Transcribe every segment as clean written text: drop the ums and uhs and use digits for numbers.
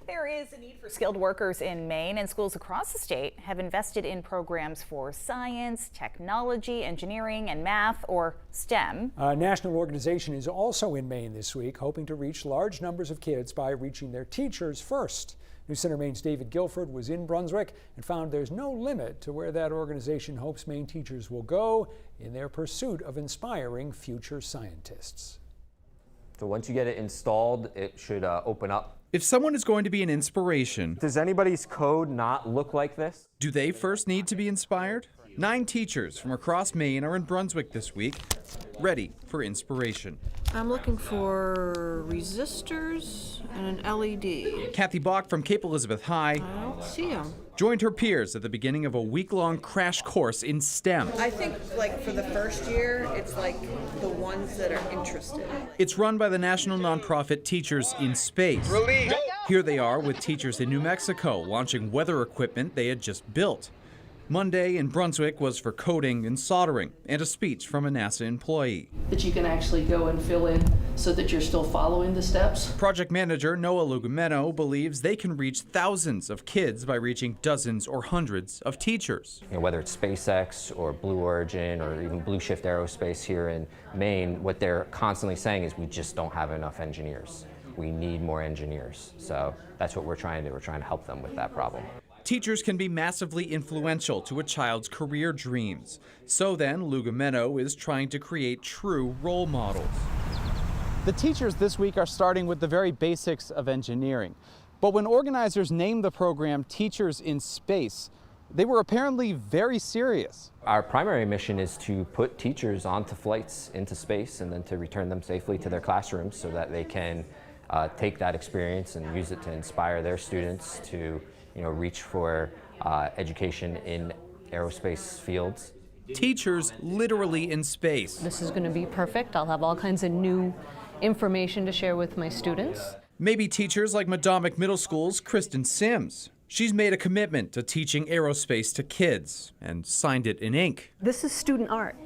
There is a need for skilled workers in Maine, and schools across the state have invested in programs for science, technology, engineering, and math, or STEM. A national organization is also in Maine this week, hoping to reach large numbers of kids by reaching their teachers first. News Center Maine's David Guilford was in Brunswick and found there's no limit to where that organization hopes Maine teachers will go in their pursuit of inspiring future scientists. So once you get it installed, it should open up. If someone is going to be an inspiration, Does anybody's code not look like this? do they first need to be inspired? 9 teachers from across Maine are in Brunswick this week, ready for inspiration. I'm looking for resistors and an LED. Kathy Bach from Cape Elizabeth High I don't see them. joined her peers at the beginning of a week-long crash course in STEM. I think, like, for the first year, it's like the ones that are interested. It's run by the national nonprofit Teachers in Space. Here they are with teachers in New Mexico launching weather equipment they had just built. Monday in Brunswick was for coding and soldering, and a speech from a NASA employee. That you can actually go and fill in so that you're still following the steps. Project manager Noah Lugumeno believes they can reach thousands of kids by reaching dozens or hundreds of teachers. Whether it's SpaceX or Blue Origin or even Blue Shift Aerospace here in Maine, what they're constantly saying is we just don't have enough engineers. We need more engineers. So that's what we're trying to do. We're trying to help them with that problem. Teachers can be massively influential to a child's career dreams. So then, Lugumeno is trying to create true role models. The teachers this week are starting with the very basics of engineering. But when organizers named the program Teachers in Space, they were apparently very serious. Our primary mission is to put teachers onto flights into space and then to return them safely to their classrooms so that they can take that experience and use it to inspire their students to reach for education in aerospace fields. Teachers literally in space. This is going to be perfect. I'll have all kinds of new information to share with my students. Maybe teachers like Madomic Middle School's Kristen Sims. She's made a commitment to teaching aerospace to kids and signed it in ink. This is student art.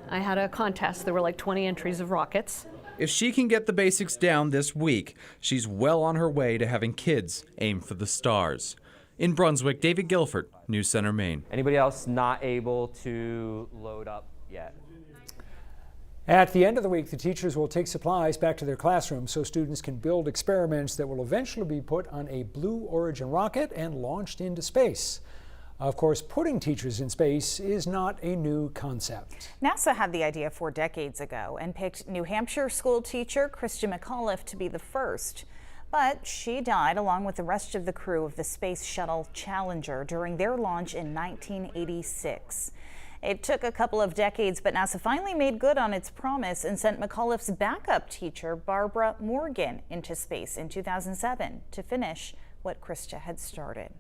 I had a contest. There were like 20 entries of rockets. If she can get the basics down this week, she's well on her way to having kids aim for the stars. In Brunswick, David Guilford, News Center, Maine. Anybody else not able to load up yet? At the end of the week, the teachers will take supplies back to their classrooms so students can build experiments that will eventually be put on a Blue Origin rocket and launched into space. Of course, putting teachers in space is not a new concept. NASA had the idea 4 decades ago and picked New Hampshire school teacher Christa McAuliffe to be the first. But she died along with the rest of the crew of the Space Shuttle Challenger during their launch in 1986. It took a couple of decades, but NASA finally made good on its promise and sent McAuliffe's backup teacher, Barbara Morgan, into space in 2007 to finish what Christa had started.